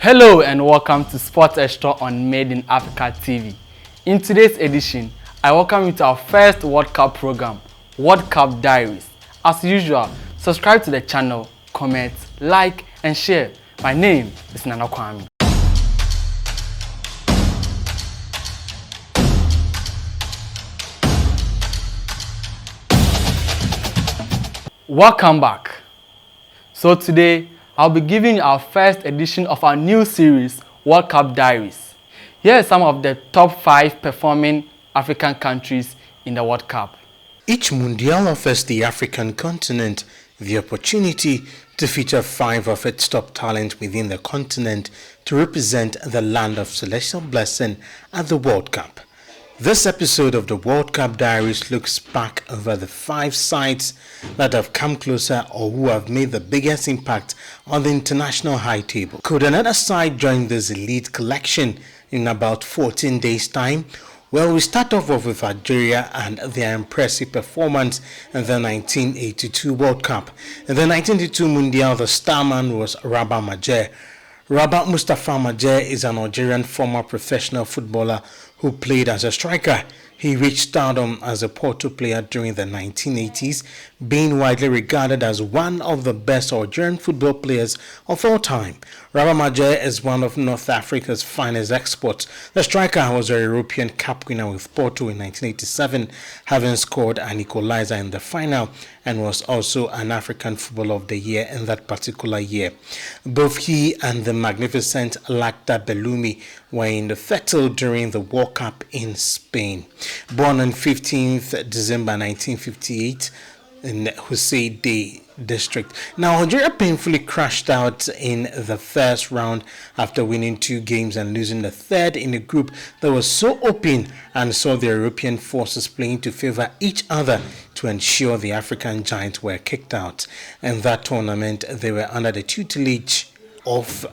Hello and welcome to Sports Extra on MadeinAfrica TV. In today's edition, I welcome you to our first World Cup program, World Cup Diaries. As usual, subscribe to the channel, comment, like and share. My name is Nana Kwame. Welcome back. So today, I'll be giving you our first edition of our new series, World Cup Diaries. Here are some of the top 5 performing African countries in the World Cup. Each Mundial offers the African continent the opportunity to feature 5 of its top talent within the continent to represent the land of celestial blessing at the World Cup. This episode of the World Cup Diaries looks back over the 5 sides that have come closer or who have made the biggest impact on the international high table. Could another side join this elite collection in about 14 days' time? Well, we start off with Algeria and their impressive performance in the 1982 World Cup. In the 1982 Mundial, the starman was Rabah Majer. Rabah Mustafa Majer is an Algerian former professional footballer who played as a striker. He reached stardom as a Porto player during the 1980s, being widely regarded as one of the best Algerian football players of all time. Rabah Majer is one of North Africa's finest exports. The striker was a European Cup winner with Porto in 1987, having scored an equalizer in the final, and was also an African Footballer of the Year in that particular year. Both he and the magnificent Lakhdar Belloumi were in the fettle during the World Cup in Spain. Born on 15th December 1958 in Houssaye district. Now, Algeria painfully crashed out in the first round after winning 2 games and losing the third in a group that was so open and saw the European forces playing to favor each other to ensure the African giants were kicked out. In that tournament, they were under the tutelage of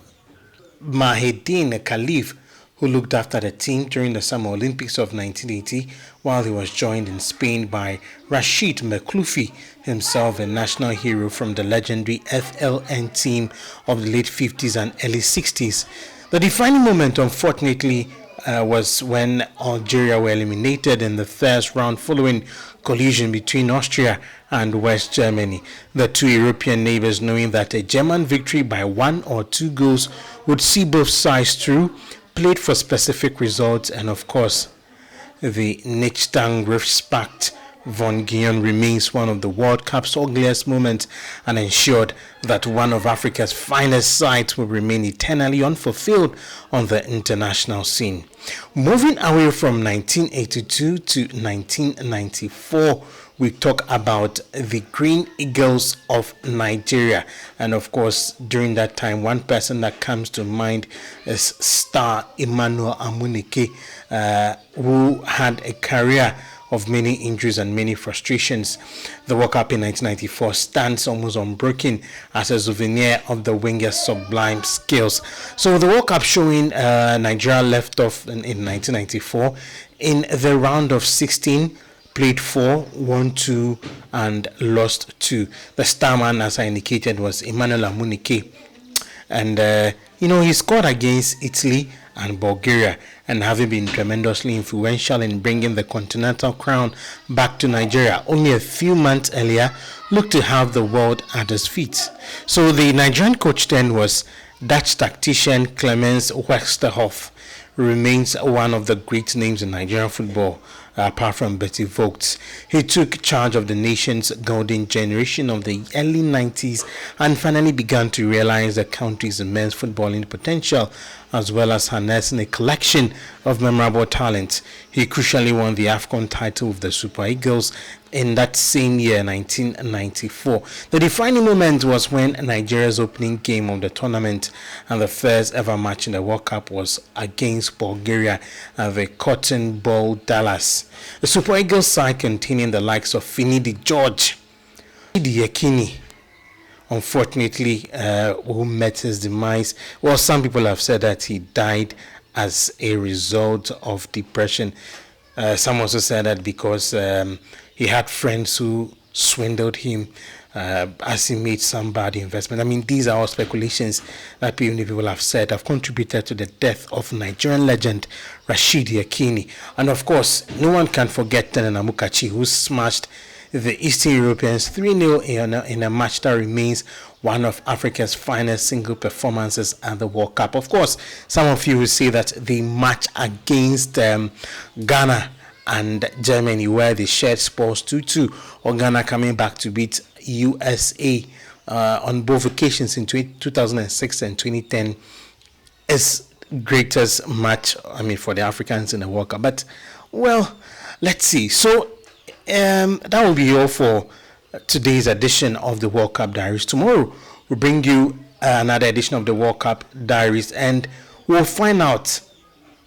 Mahedine Khalif, who looked after the team during the Summer Olympics of 1980, while he was joined in Spain by Rachid Mekloufi, himself a national hero from the legendary FLN team of the late 50s and early 60s. The defining moment, unfortunately, was when Algeria were eliminated in the first round following collision between Austria and West Germany. The 2 European neighbors, knowing that a German victory by 1 or 2 goals would see both sides through, played for specific results, and of course, the Nichtang Rift von Guillaume remains one of the World Cup's ugliest moments and ensured that one of Africa's finest sides will remain eternally unfulfilled on the international scene. Moving away from 1982 to 1994, we talk about the Green Eagles of Nigeria. And of course, during that time, one person that comes to mind is star Emmanuel Amunike, who had a career of many injuries and many frustrations. The World Cup in 1994 stands almost unbroken as a souvenir of the winger's sublime skills. So the World Cup showing Nigeria left off in 1994 in the round of 16, played 4, won 2 and lost 2. The starman, as I indicated, was Emmanuel Amunike. And he scored against Italy and Bulgaria, and having been tremendously influential in bringing the continental crown back to Nigeria only a few months earlier, looked to have the world at his feet. So the Nigerian coach then was Dutch tactician Clemens Westerhoff, who remains one of the great names in Nigerian football, apart from Betty Vogts. He took charge of the nation's golden generation of the early 90s and finally began to realize the country's immense footballing potential, as well as harnessing a collection of memorable talent. He crucially won the AFCON title with the Super Eagles in that same year, 1994. The defining moment was when Nigeria's opening game of the tournament and the first ever match in the World Cup was against Bulgaria at the Cotton Bowl Dallas. The Super Eagles side containing the likes of Finidi George, Yekini, unfortunately, who met his demise. Well, some people have said that he died as a result of depression. Some also said that because he had friends who swindled him as he made some bad investment. I mean, these are all speculations that people have said have contributed to the death of Nigerian legend Rashidi Yakini. And of course, no one can forget Tenan Amukachi, who smashed the Eastern Europeans 3-0 in a match that remains one of Africa's finest single performances at the World Cup. Of course, some of you will say that the match against Ghana and Germany, where they shared scores 2-2, or Ghana coming back to beat USA on both occasions in 2006 and 2010, is greatest match, I mean, for the Africans in the World Cup. But, well, let's see. So, that will be all for today's edition of the World Cup Diaries. Tomorrow, we'll bring you another edition of the World Cup Diaries, and we'll find out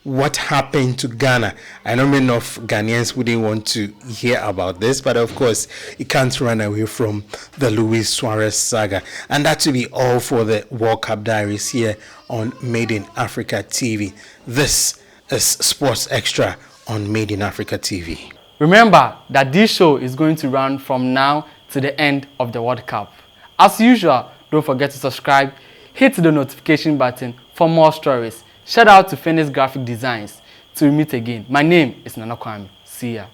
what happened to Ghana. I know many of Ghanaians wouldn't want to hear about this, but of course, you can't run away from the Luis Suarez saga. And that will be all for the World Cup Diaries here on Made in Africa TV. This is Sports Extra on Made in Africa TV. Remember that this show is going to run from now to the end of the World Cup. As usual, don't forget to subscribe, hit the notification button for more stories. Shout out to Phoenix Graphic Designs. Till we meet again, my name is Nana Kwame. See ya.